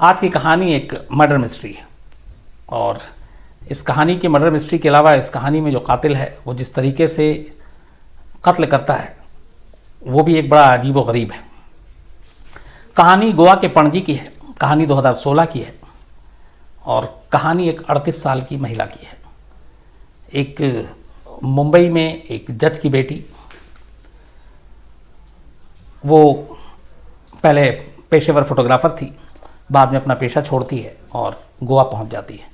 आज की कहानी एक मर्डर मिस्ट्री है और इस कहानी के मर्डर मिस्ट्री के अलावा इस कहानी में जो कातिल है वो जिस तरीके से कत्ल करता है वो भी एक बड़ा अजीब व गरीब है। कहानी गोवा के पणजी की है, कहानी 2016 की है और कहानी एक 38 साल की महिला की है। एक मुंबई में एक जज की बेटी, वो पहले पेशेवर फोटोग्राफर थी, बाद में अपना पेशा छोड़ती है और गोवा पहुंच जाती है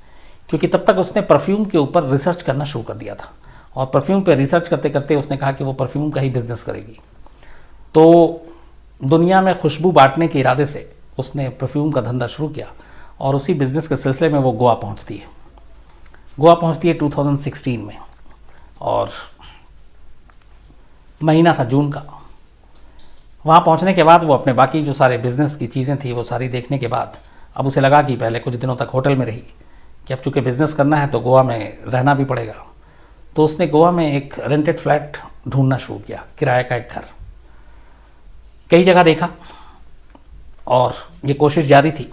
क्योंकि तब तक उसने परफ्यूम के ऊपर रिसर्च करना शुरू कर दिया था और परफ्यूम पे रिसर्च करते करते उसने कहा कि वो परफ्यूम का ही बिजनेस करेगी। तो दुनिया में खुशबू बांटने के इरादे से उसने परफ्यूम का धंधा शुरू किया और उसी बिज़नेस के सिलसिले में वो गोवा पहुंचती है। गोवा पहुंचती है 2016 में और महीना था जून का। वहाँ पहुँचने के बाद वो अपने बाकी जो सारे बिज़नेस की चीज़ें थी वो सारी देखने के बाद अब उसे लगा कि पहले कुछ दिनों तक होटल में रही कि अब चूँकि बिज़नेस करना है तो गोवा में रहना भी पड़ेगा। तो उसने गोवा में एक रेंटेड फ्लैट ढूंढना शुरू किया, किराए का एक घर। कई जगह देखा और ये कोशिश जारी थी।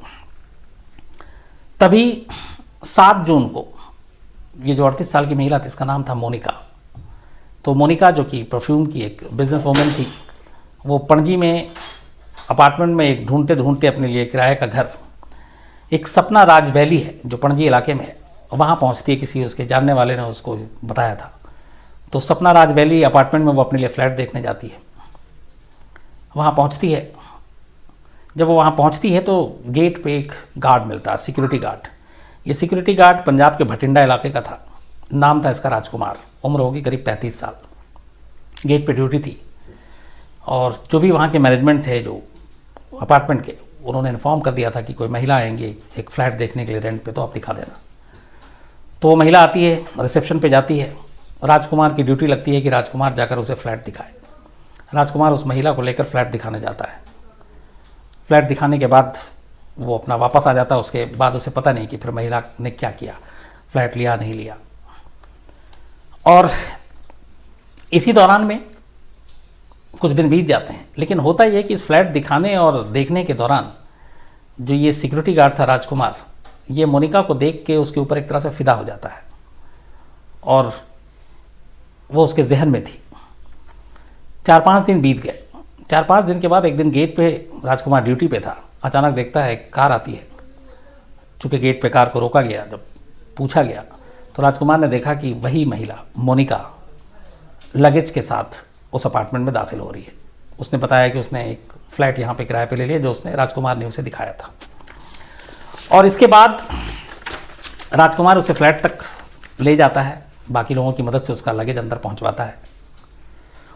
तभी 7 जून को ये जो 38 साल की महिला थी, इसका नाम था मोनिका। तो मोनिका जो कि परफ्यूम की एक बिजनेस वूमेन थी, वो पणजी में अपार्टमेंट में एक ढूंढते ढूंढते अपने लिए किराए का घर, एक सपना राज वैली है जो पणजी इलाके में है, वहाँ पहुँचती है। किसी उसके जानने वाले ने उसको बताया था। तो सपना राज वैली अपार्टमेंट में वो अपने लिए फ्लैट देखने जाती है। वहाँ पहुँचती है। जब वो वहाँ पहुँचती है तो गेट पे एक गार्ड मिलता है, सिक्योरिटी गार्ड। ये सिक्योरिटी गार्ड पंजाब के भटिंडा इलाके का था। नाम था इसका राजकुमार। उम्र होगी करीब 35 साल। गेट पे ड्यूटी थी और जो भी वहाँ के मैनेजमेंट थे जो अपार्टमेंट के, उन्होंने इन्फॉर्म कर दिया था कि कोई महिला आएंगी एक फ़्लैट देखने के लिए रेंट पे, तो आप दिखा देना। तो वो महिला आती है, रिसेप्शन पे जाती है। राजकुमार की ड्यूटी लगती है कि राजकुमार जाकर उसे फ्लैट दिखाए। राजकुमार उस महिला को लेकर फ्लैट दिखाने जाता है। फ्लैट दिखाने के बाद वो अपना वापस आ जाता है। उसके बाद उसे पता नहीं कि फिर महिला ने क्या किया, फ्लैट लिया नहीं लिया। और इसी दौरान में कुछ दिन बीत जाते हैं। लेकिन होता यह है कि इस फ्लैट दिखाने और देखने के दौरान जो ये सिक्योरिटी गार्ड था राजकुमार, ये मोनिका को देख के उसके ऊपर एक तरह से फिदा हो जाता है और वो उसके जहन में थी। 4-5 दिन बीत गए। 4-5 दिन के बाद एक दिन गेट पे राजकुमार ड्यूटी पे था, अचानक देखता है एक कार आती है। चूँकि गेट पे कार को रोका गया, जब पूछा गया तो राजकुमार ने देखा कि वही महिला मोनिका लगेज के साथ उस अपार्टमेंट में दाखिल हो रही है। उसने बताया कि उसने एक फ्लैट यहाँ पे किराए पे ले लिया जो उसने राजकुमार ने उसे दिखाया था। और इसके बाद राजकुमार उसे फ्लैट तक ले जाता है, बाकी लोगों की मदद से उसका लगेज अंदर पहुँचवाता है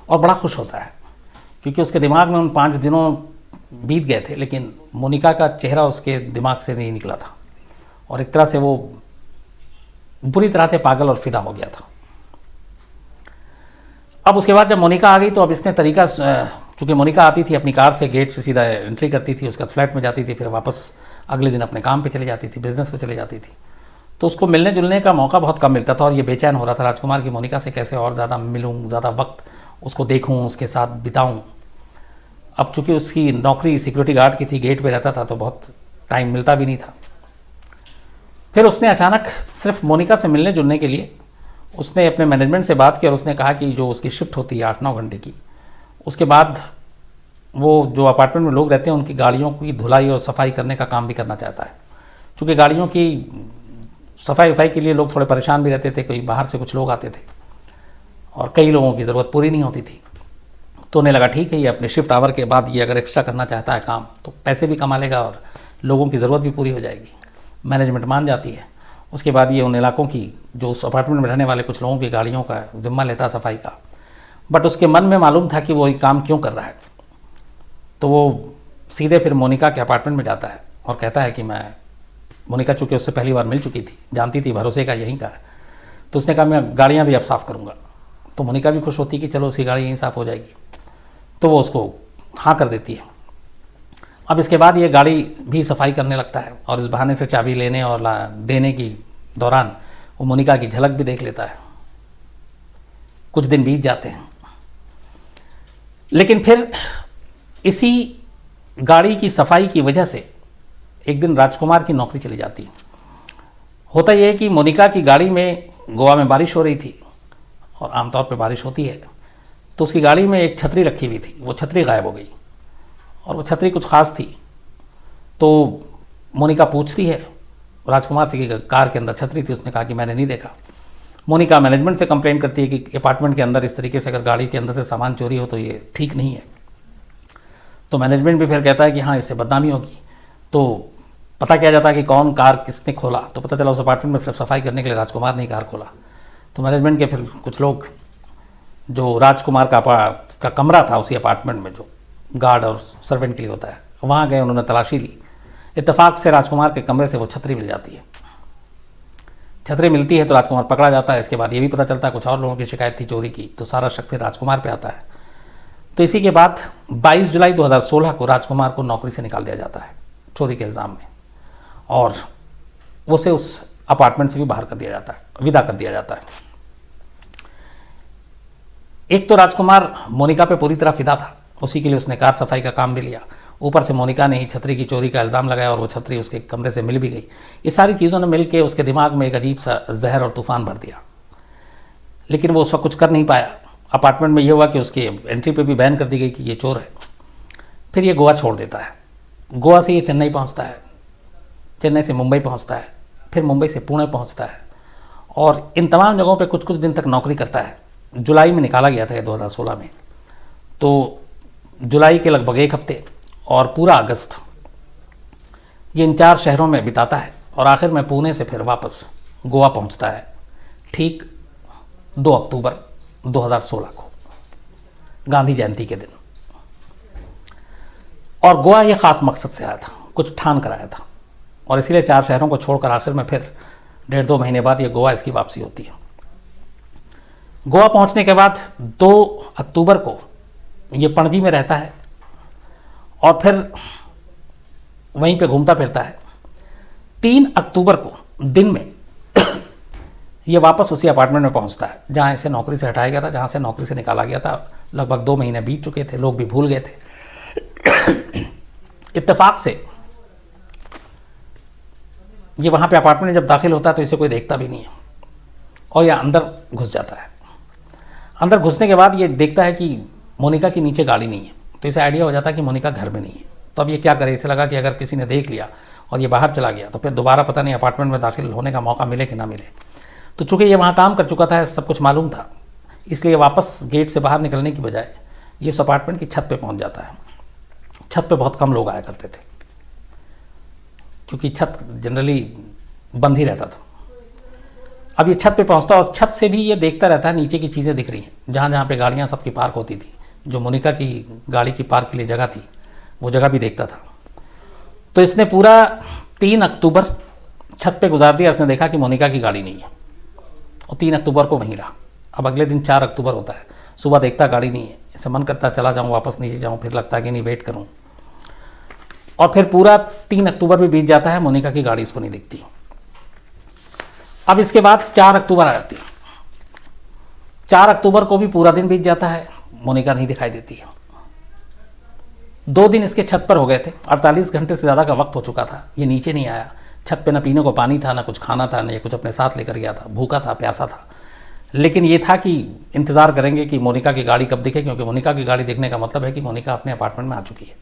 और बड़ा खुश होता है क्योंकि उसके दिमाग में उन 5 दिनों बीत गए थे लेकिन मोनिका का चेहरा उसके दिमाग से नहीं निकला था और एक तरह से वो बुरी तरह से पागल और फिदा हो गया था। अब उसके बाद जब मोनिका आ गई तो अब इसने तरीका, चूँकि मोनिका आती थी अपनी कार से, गेट से सीधा एंट्री करती थी, उसके बाद फ्लैट में जाती थी, फिर वापस अगले दिन अपने काम पे चली जाती थी, बिजनेस पे चली जाती थी। तो उसको मिलने जुलने का मौका बहुत कम मिलता था और ये बेचैन हो रहा था राजकुमार की मोनिका से कैसे और ज़्यादा मिलूँ, ज़्यादा वक्त उसको देखूँ, उसके साथ बिताऊँ। अब चूँकि उसकी नौकरी सिक्योरिटी गार्ड की थी, गेट पे रहता था तो बहुत टाइम मिलता भी नहीं था। फिर उसने अचानक सिर्फ मोनिका से मिलने जुलने के लिए उसने अपने मैनेजमेंट से बात की और उसने कहा कि जो उसकी शिफ्ट होती है 8-9 घंटे की, उसके बाद वो जो अपार्टमेंट में लोग रहते हैं उनकी गाड़ियों की धुलाई और सफाई करने का काम भी करना चाहता है। क्योंकि गाड़ियों की सफाई वफाई के लिए लोग थोड़े परेशान भी रहते थे, कोई बाहर से कुछ लोग आते थे और कई लोगों की ज़रूरत पूरी नहीं होती थी। तो उन्हें लगा ठीक है, ये अपने शिफ्ट आवर के बाद ये अगर एक्स्ट्रा करना चाहता है काम तो पैसे भी कमा लेगा और लोगों की ज़रूरत भी पूरी हो जाएगी। मैनेजमेंट मान जाती है। उसके बाद ये उन इलाकों की, जो उस अपार्टमेंट में रहने वाले कुछ लोगों की गाड़ियों का जिम्मा लेता सफाई का। बट उसके मन में मालूम था कि वो ये काम क्यों कर रहा है। तो वो सीधे फिर मोनिका के अपार्टमेंट में जाता है और कहता है कि मैं, मोनिका चूँकि उससे पहली बार मिल चुकी थी, जानती थी भरोसे का यहीं का है, तो उसने कहा मैं गाड़ियाँ भी अब साफ़ करूँगा। तो मोनिका भी खुश होती कि चलो उसकी गाड़ी यहीं साफ़ हो जाएगी। तो वो उसको हाँ कर देती है। अब इसके बाद ये गाड़ी भी सफाई करने लगता है और इस बहाने से चाबी लेने और देने की दौरान वो मोनिका की झलक भी देख लेता है। कुछ दिन बीत जाते हैं लेकिन फिर इसी गाड़ी की सफाई की वजह से एक दिन राजकुमार की नौकरी चली जाती है। होता यह है कि मोनिका की गाड़ी में गोवा में बारिश हो रही थी और आमतौर पे बारिश होती है, तो उसकी गाड़ी में एक छतरी रखी हुई थी, वो छतरी गायब हो गई और वो छतरी कुछ ख़ास थी। तो मोनिका पूछती है राजकुमार से कि कार के अंदर छतरी थी। उसने कहा कि मैंने नहीं देखा। मोनिका मैनेजमेंट से कंप्लेन करती है कि अपार्टमेंट के अंदर इस तरीके से अगर गाड़ी के अंदर से सामान चोरी हो तो ये ठीक नहीं है। तो मैनेजमेंट भी फिर कहता है कि हाँ, इससे बदनामी होगी। तो पता किया जाता है कि कौन कार किसने खोला, तो पता चला उस अपार्टमेंट में सिर्फ सफाई करने के लिए राजकुमार ने कार खोला। तो मैनेजमेंट के फिर कुछ लोग, जो राजकुमार का कमरा था उसी अपार्टमेंट में जो गार्ड और सर्वेंट के लिए होता है, वहाँ गए, उन्होंने तलाशी ली। इत्तेफाक से राजकुमार के कमरे से वो छतरी मिल जाती है। छतरी मिलती है तो राजकुमार पकड़ा जाता है। इसके बाद ये भी पता चलता है कुछ और लोगों की शिकायत थी चोरी की, तो सारा शक फिर राजकुमार पे आता है। तो इसी के बाद 22 जुलाई 2016 को राजकुमार को नौकरी से निकाल दिया जाता है चोरी के इल्ज़ाम में, और उसे उस अपार्टमेंट से भी बाहर कर दिया जाता है, विदा कर दिया जाता है। एक तो राजकुमार मोनिका पे पूरी तरह फिदा था, उसी के लिए उसने कार सफाई का काम भी लिया। ऊपर से मोनिका ने ही छतरी की चोरी का इल्ज़ाम लगाया और वो छतरी उसके कमरे से मिल भी गई। ये सारी चीज़ों ने मिल के उसके दिमाग में एक अजीब सा जहर और तूफान भर दिया, लेकिन वो उस वक्त कुछ कर नहीं पाया। अपार्टमेंट में ये हुआ कि उसकी एंट्री पे भी बैन कर दी गई कि ये चोर है। फिर ये गोवा छोड़ देता है। गोवा से ये चेन्नई पहुंचता है, चेन्नई से मुंबई पहुंचता है, फिर मुंबई से पुणे पहुंचता है, और इन तमाम जगहों पे कुछ कुछ दिन तक नौकरी करता है। जुलाई में निकाला गया था ये 2016 में, तो जुलाई के लगभग एक हफ्ते और पूरा अगस्त ये इन 4 शहरों में बिताता है, और आखिर में पुणे से फिर वापस गोवा पहुंचता है ठीक 2 अक्टूबर 2016 को, गांधी जयंती के दिन। और गोवा ये ख़ास मकसद से आया था, कुछ ठान कर आया था, और इसीलिए 4 शहरों को छोड़कर आखिर में फिर 1.5-2 महीने बाद ये गोवा इसकी वापसी होती है। गोवा पहुंचने के बाद 2 अक्टूबर को ये पणजी में रहता है और फिर वहीं पे घूमता फिरता है। 3 अक्टूबर को दिन में ये वापस उसी अपार्टमेंट में पहुंचता है जहां इसे नौकरी से हटाया गया था, जहां से नौकरी से निकाला गया था। लगभग 2 महीने बीत चुके थे, लोग भी भूल गए थे। इत्तेफाक से ये वहां पे अपार्टमेंट में जब दाखिल होता है तो इसे कोई देखता भी नहीं है, और यह अंदर घुस जाता है। अंदर घुसने के बाद ये देखता है कि मोनिका की नीचे गाड़ी नहीं है, तो इसे आइडिया हो जाता है कि मोनिका घर में नहीं है। तो अब ये क्या करे, इसे लगा कि अगर किसी ने देख लिया और ये बाहर चला गया तो फिर दोबारा पता नहीं अपार्टमेंट में दाखिल होने का मौका मिले कि ना मिले। तो चूंकि ये वहाँ काम कर चुका था, सब कुछ मालूम था, इसलिए वापस गेट से बाहर निकलने की बजाय ये उस अपार्टमेंट की छत पे पहुँच जाता है। छत पे बहुत कम लोग आया करते थे क्योंकि छत जनरली बंद ही रहता था। अब ये छत पे पहुँचता और छत से भी ये देखता रहता है नीचे की चीज़ें दिख रही हैं, जहाँ जहाँ पे गाड़ियाँ सबकी पार्क होती थी, जो मोनिका की गाड़ी की पार्क के लिए जगह थी, वो जगह भी देखता था। तो इसने पूरा 3 अक्टूबर छत पे गुजार दिया। इसने देखा कि मोनिका की गाड़ी नहीं है और 3 अक्टूबर को वहीं रहा। अब अगले दिन 4 अक्टूबर होता है, सुबह देखता गाड़ी नहीं है, इसे मन करता चला जाऊँ वापस नीचे जाऊँ, फिर लगता है कि नहीं वेट करूँ, और फिर पूरा 3 अक्टूबर भी बीत जाता है, मोनिका की गाड़ी इसको नहीं दिखती। अब इसके बाद 4 अक्टूबर आ जाती है। 4 अक्टूबर को भी पूरा दिन बीत जाता है, मोनिका नहीं दिखाई देती है। 2 दिन इसके छत पर हो गए थे, 48 घंटे से ज़्यादा का वक्त हो चुका था, ये नीचे नहीं आया। छत पे न पीने को पानी था, ना कुछ खाना था, ना ये कुछ अपने साथ लेकर गया था, भूखा था, प्यासा था। लेकिन ये था कि इंतज़ार करेंगे कि मोनिका की गाड़ी कब दिखे, क्योंकि मोनिका की गाड़ी दिखने का मतलब है कि मोनिका अपने अपार्टमेंट में आ चुकी है।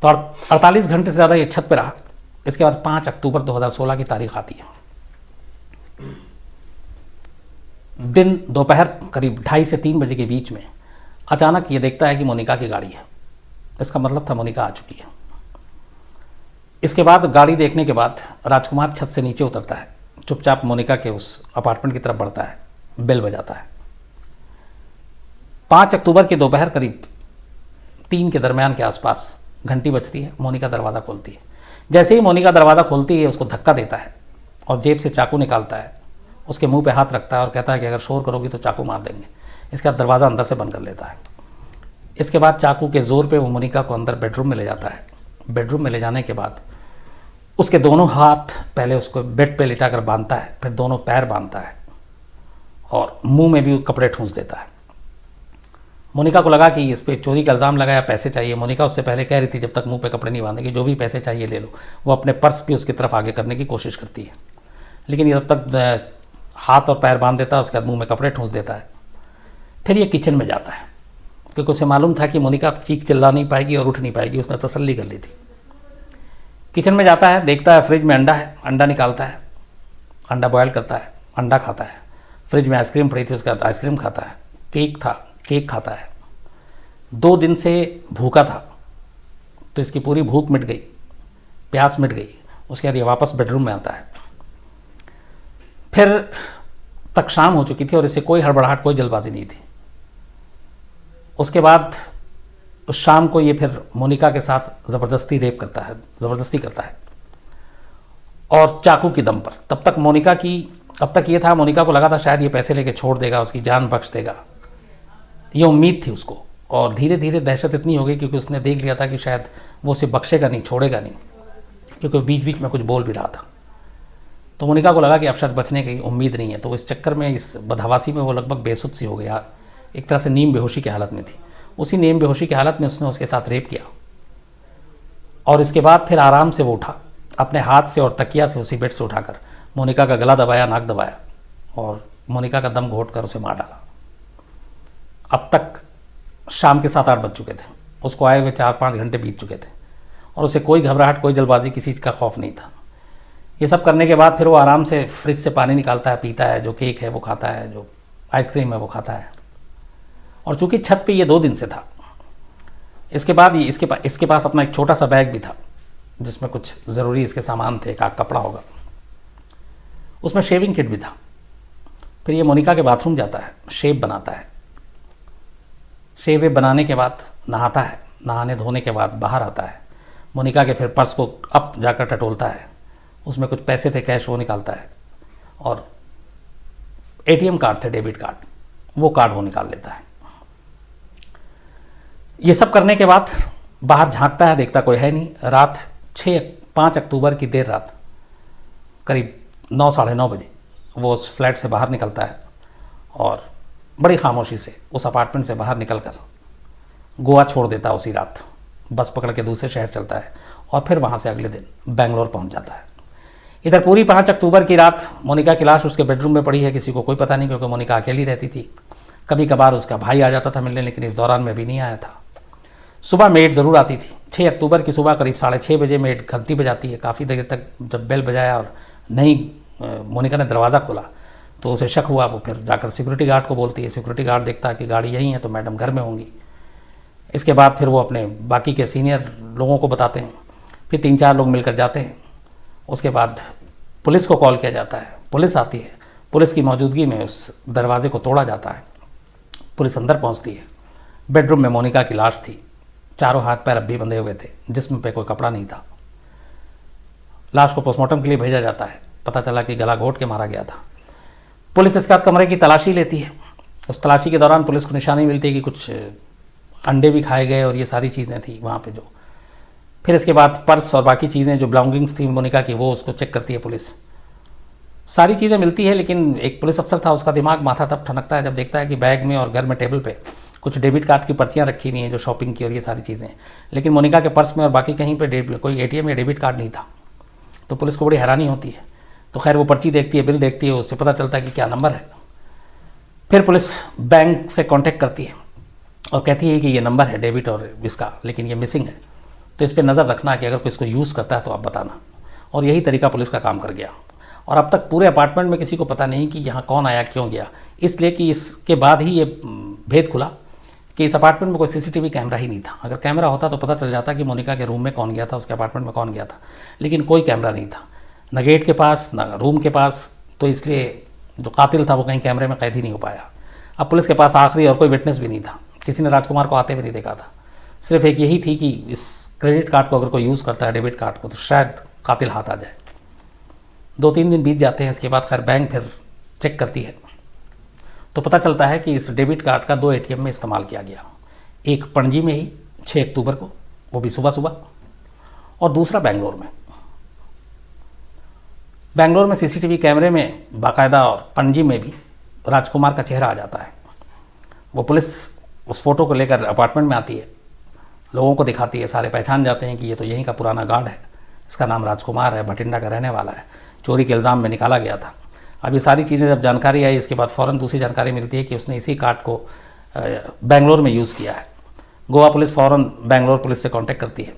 तो 48 घंटे से ज़्यादा ये छत पर रहा। इसके बाद 5 अक्टूबर 2016 की तारीख आती है। दिन दोपहर करीब 2:30 से 3 बजे के बीच में अचानक ये देखता है कि मोनिका की गाड़ी है। इसका मतलब था मोनिका आ चुकी है। इसके बाद गाड़ी देखने के बाद राजकुमार छत से नीचे उतरता है, चुपचाप मोनिका के उस अपार्टमेंट की तरफ बढ़ता है, बेल बजाता है। 5 अक्टूबर के दोपहर करीब 3 के दरमियान के आसपास घंटी बजती है, मोनिका दरवाज़ा खोलती है। जैसे ही मोनिका दरवाज़ा खोलती है, उसको धक्का देता है और जेब से चाकू निकालता है, उसके मुंह पे हाथ रखता है और कहता है कि अगर शोर करोगी तो चाकू मार देंगे। इसके बाद दरवाज़ा अंदर से बंद कर लेता है। इसके बाद चाकू के ज़ोर पे वो मोनिका को अंदर बेडरूम में ले जाता है। बेडरूम में ले जाने के बाद उसके दोनों हाथ पहले उसको बेड पे लिटा कर बांधता है, फिर दोनों पैर बांधता है और मुंह में भी कपड़े ठूंस देता है। मोनिका को लगा कि इस पर चोरी का इल्ज़ाम लगाया, पैसे चाहिए। मोनिका उससे पहले कह रही थी जब तक मुंह पे कपड़े नहीं बांधेगी, जो भी पैसे चाहिए ले लो। वो अपने पर्स भी उसकी तरफ आगे करने की कोशिश करती है, लेकिन ये जब तक हाथ और पैर बांध देता है उसके बाद मुंह में कपड़े ठूंस देता है। फिर ये किचन में जाता है, क्योंकि उसे मालूम था कि मोनिका चीख चिल्ला नहीं पाएगी और उठ नहीं पाएगी, उसने तसल्ली कर ली थी। किचन में जाता है, देखता है फ्रिज में अंडा है, अंडा निकालता है, अंडा बॉयल करता है, अंडा खाता है। फ्रिज में आइसक्रीम पड़ी थी, उसके बाद आइसक्रीम खाता है। केक था, केक खाता है। 2 दिन से भूखा था, तो इसकी पूरी भूख मिट गई, प्यास मिट गई। उसके बाद ये वापस बेडरूम में आता है। फिर तक शाम हो चुकी थी और इसे कोई हड़बड़ाहट, कोई जल्दबाजी नहीं थी। उसके बाद उस शाम को ये फिर मोनिका के साथ ज़बरदस्ती रेप करता है, ज़बरदस्ती करता है, और चाकू की दम पर। तब तक मोनिका की, अब तक ये था, मोनिका को लगा था शायद ये पैसे लेके छोड़ देगा, उसकी जान बख्श देगा, ये उम्मीद थी उसको। और धीरे धीरे दहशत इतनी हो गई क्योंकि उसने देख लिया था कि शायद वो उसे बख्शेगा नहीं, छोड़ेगा नहीं, क्योंकि बीच बीच में कुछ बोल भी रहा था। तो मोनिका को लगा कि अब शायद बचने की उम्मीद नहीं है। तो इस चक्कर में, इस बदहवासी में वो लगभग बेसुध सी हो गया, एक तरह से नीम बेहोशी की हालत में थी। उसी नीम बेहोशी की हालत में उसने उसके साथ रेप किया, और इसके बाद फिर आराम से वो उठा, अपने हाथ से और तकिया से उसी बेड से उठाकर मोनिका का गला दबाया, नाक दबाया, और मोनिका का दम घोट कर उसे मार डाला। अब तक शाम के 7-8 बज चुके थे, उसको आए हुए 4-5 घंटे बीत चुके थे, और उसे कोई घबराहट, कोई जल्दबाजी, किसी चीज़ का खौफ नहीं था। ये सब करने के बाद फिर वो आराम से फ्रिज से पानी निकालता है, पीता है, जो केक है वो खाता है, जो आइसक्रीम है वो खाता है। और चूंकि छत पे ये 2 दिन से था, इसके बाद ये इसके पास अपना एक छोटा सा बैग भी था जिसमें कुछ ज़रूरी इसके सामान थे, एक कपड़ा होगा, उसमें शेविंग किट भी था। फिर ये मोनिका के बाथरूम जाता है, शेव बनाता है। शेव बनाने के बाद नहाता है, नहाने धोने के बाद बाहर आता है। मोनिका के फिर पर्स को अप जाकर टटोलता है, उसमें कुछ पैसे थे, कैश, वो निकालता है, और एटीएम कार्ड थे, डेबिट कार्ड, वो कार्ड वो निकाल लेता है। ये सब करने के बाद बाहर झांकता है, देखता कोई है नहीं। रात 5 अक्टूबर की देर रात करीब 9, साढ़े 9 बजे वो उस फ्लैट से बाहर निकलता है, और बड़ी खामोशी से उस अपार्टमेंट से बाहर निकलकर गोवा छोड़ देता है उसी रात। बस पकड़ के दूसरे शहर चलता है, और फिर वहाँ से अगले दिन बेंगलोर पहुँच जाता है। इधर पूरी 5 अक्टूबर की रात मोनिका की लाश उसके बेडरूम में पड़ी है, किसी को कोई पता नहीं, क्योंकि मोनिका अकेली रहती थी। कभी कभार उसका भाई आ जाता था मिलने, लेकिन इस दौरान में भी नहीं आया था। सुबह मेड ज़रूर आती थी। 6 अक्टूबर की सुबह करीब 6:30 बजे मेड घंटी बजाती है। काफ़ी देर तक जब बेल बजाया और नहीं मोनिका ने दरवाज़ा खोला तो उसे शक हुआ। वो फिर जाकर सिक्योरिटी गार्ड को बोलती है। सिक्योरिटी गार्ड देखता है कि गाड़ी यहीं है तो मैडम घर में होंगी। इसके बाद फिर वो अपने बाकी के सीनियर लोगों को बताते हैं। फिर 3-4 लोग मिलकर जाते हैं। उसके बाद पुलिस को कॉल किया जाता है। पुलिस आती है। पुलिस की मौजूदगी में उस दरवाजे को तोड़ा जाता है। पुलिस अंदर पहुंचती है। बेडरूम में मोनिका की लाश थी। चारों हाथ पैर अब भी बंधे हुए थे, जिस्म पे कोई कपड़ा नहीं था। लाश को पोस्टमार्टम के लिए भेजा जाता है। पता चला कि गला घोट के मारा गया था। पुलिस इसके बाद कमरे की तलाशी लेती है। उस तलाशी के दौरान पुलिस को निशानी मिलती है कि कुछ अंडे भी खाए गए और ये सारी चीज़ें थी वहाँ पे जो। फिर इसके बाद पर्स और बाकी चीज़ें जो बिलोंगिंग्स थी मोनिका की, वो उसको चेक करती है पुलिस। सारी चीज़ें मिलती है, लेकिन एक पुलिस अफसर था, उसका दिमाग माथा तब ठनकता है जब देखता है कि बैग में और घर में टेबल पे कुछ डेबिट कार्ड की पर्चियाँ रखी हुई हैं जो शॉपिंग की और ये सारी चीज़ें। लेकिन मोनिका के पर्स में और बाकी कहीं पर कोई एटीएम या डेबिट कार्ड नहीं था। तो पुलिस को बड़ी हैरानी होती है। तो खैर वो पर्ची देखती है, बिल देखती है, उससे पता चलता है कि क्या नंबर है। फिर पुलिस बैंक से कांटेक्ट करती है और कहती है कि ये नंबर है डेबिट और इसका, लेकिन ये मिसिंग है, तो इस पर नज़र रखना कि अगर कोई इसको यूज़ करता है तो आप बताना। और यही तरीका पुलिस का काम कर गया। और अब तक पूरे अपार्टमेंट में किसी को पता नहीं कि यहाँ कौन आया, क्यों गया, इसलिए कि इसके बाद ही ये भेद खुला कि इस अपार्टमेंट में कोई सीसीटीवी कैमरा ही नहीं था। अगर कैमरा होता तो पता चल जाता कि मोनिका के रूम में कौन गया था, उसके अपार्टमेंट में कौन गया था, लेकिन कोई कैमरा नहीं था, न गेट के पास न रूम के पास। तो इसलिए जो कातिल था वो कहीं कैमरे में कैद ही नहीं हो पाया। अब पुलिस के पास आखिरी और कोई विटनेस भी नहीं था। किसी ने राजकुमार को आते हुए नहीं देखा था। सिर्फ एक यही थी कि इस क्रेडिट कार्ड को अगर कोई यूज़ करता है, डेबिट कार्ड को, तो शायद कातिल हाथ आ जाए। 2-3 दिन बीत जाते हैं। इसके बाद खैर बैंक फिर चेक करती है तो पता चलता है कि इस डेबिट कार्ड का 2 एटीएम में इस्तेमाल किया गया। एक पणजी में ही 6 अक्टूबर को, वो भी सुबह सुबह, और दूसरा बेंगलोर में। बेंगलोर में सीसीटीवी कैमरे में बाकायदा और पणजी में भी राजकुमार का चेहरा आ जाता है। वो पुलिस उस फ़ोटो को लेकर अपार्टमेंट में आती है, लोगों को दिखाती है, सारे पहचान जाते हैं कि ये तो यहीं का पुराना गार्ड है, इसका नाम राजकुमार है, भटिंडा का रहने वाला है, चोरी के इल्ज़ाम में निकाला गया था। अब ये सारी चीज़ें जब जानकारी आई, इसके बाद फ़ौरन दूसरी जानकारी मिलती है कि उसने इसी कार्ड को बेंगलोर में यूज़ किया है। गोवा पुलिस फ़ौरन बेंगलोर पुलिस से कांटेक्ट करती है।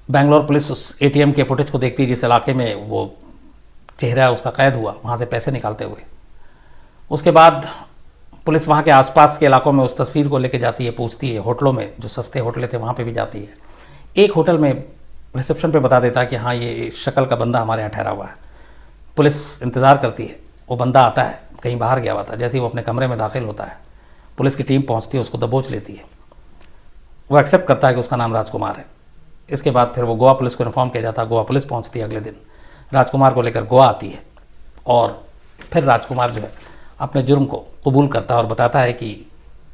बेंगलोर पुलिस उस एटीएम के फुटेज को देखती है जिस इलाके में वो चेहरा उसका कैद हुआ, वहाँ से पैसे निकालते हुए। उसके बाद पुलिस वहाँ के आसपास के इलाकों में उस तस्वीर को लेके जाती है, पूछती है, होटलों में जो सस्ते होटलें थे वहाँ पे भी जाती है। एक होटल में रिसेप्शन पे बता देता है कि हाँ ये शक्ल का बंदा हमारे यहाँ ठहरा हुआ है। पुलिस इंतज़ार करती है, वो बंदा आता है, कहीं बाहर गया हुआ था। जैसे ही वो अपने कमरे में दाखिल होता है, पुलिस की टीम पहुँचती है, उसको दबोच लेती है। वो एक्सेप्ट करता है कि उसका नाम राजकुमार है। इसके बाद फिर वो गोवा पुलिस को इन्फॉर्म किया जाता है। गोवा पुलिस पहुँचती है, अगले दिन राजकुमार को लेकर गोवा आती है और फिर राजकुमार जो है अपने जुर्म को कबूल करता है और बताता है कि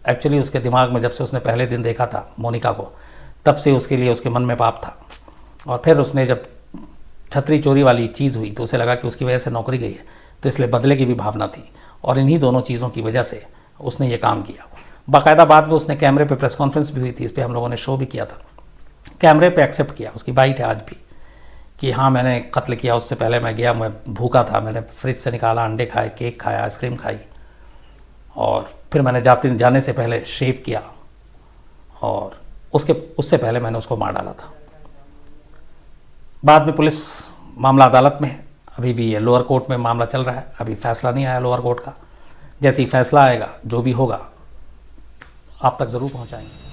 एक्चुअली उसके दिमाग में जब से उसने पहले दिन देखा था मोनिका को, तब से उसके लिए उसके मन में पाप था। और फिर उसने जब छतरी चोरी वाली चीज़ हुई तो उसे लगा कि उसकी वजह से नौकरी गई है, तो इसलिए बदले की भी भावना थी और इन्हीं दोनों चीज़ों की वजह से उसने ये काम किया। बाकायदा बाद में उसने कैमरे पे प्रेस कॉन्फ्रेंस भी हुई थी, इस पर हम लोगों ने शो भी किया था। कैमरे पे एक्सेप्ट किया, उसकी बाइट है आज भी कि हाँ मैंने कत्ल किया, उससे पहले मैं गया, मैं भूखा था, मैंने फ्रिज से निकाला, अंडे खाए, केक खाया, आइसक्रीम खाई और फिर मैंने जाने से पहले शेव किया और उससे पहले मैंने उसको मार डाला था। बाद में पुलिस मामला अदालत में है, अभी भी ये लोअर कोर्ट में मामला चल रहा है, अभी फैसला नहीं आया लोअर कोर्ट का। जैसे ही फैसला आएगा, जो भी होगा आप तक ज़रूर पहुंचाएंगे।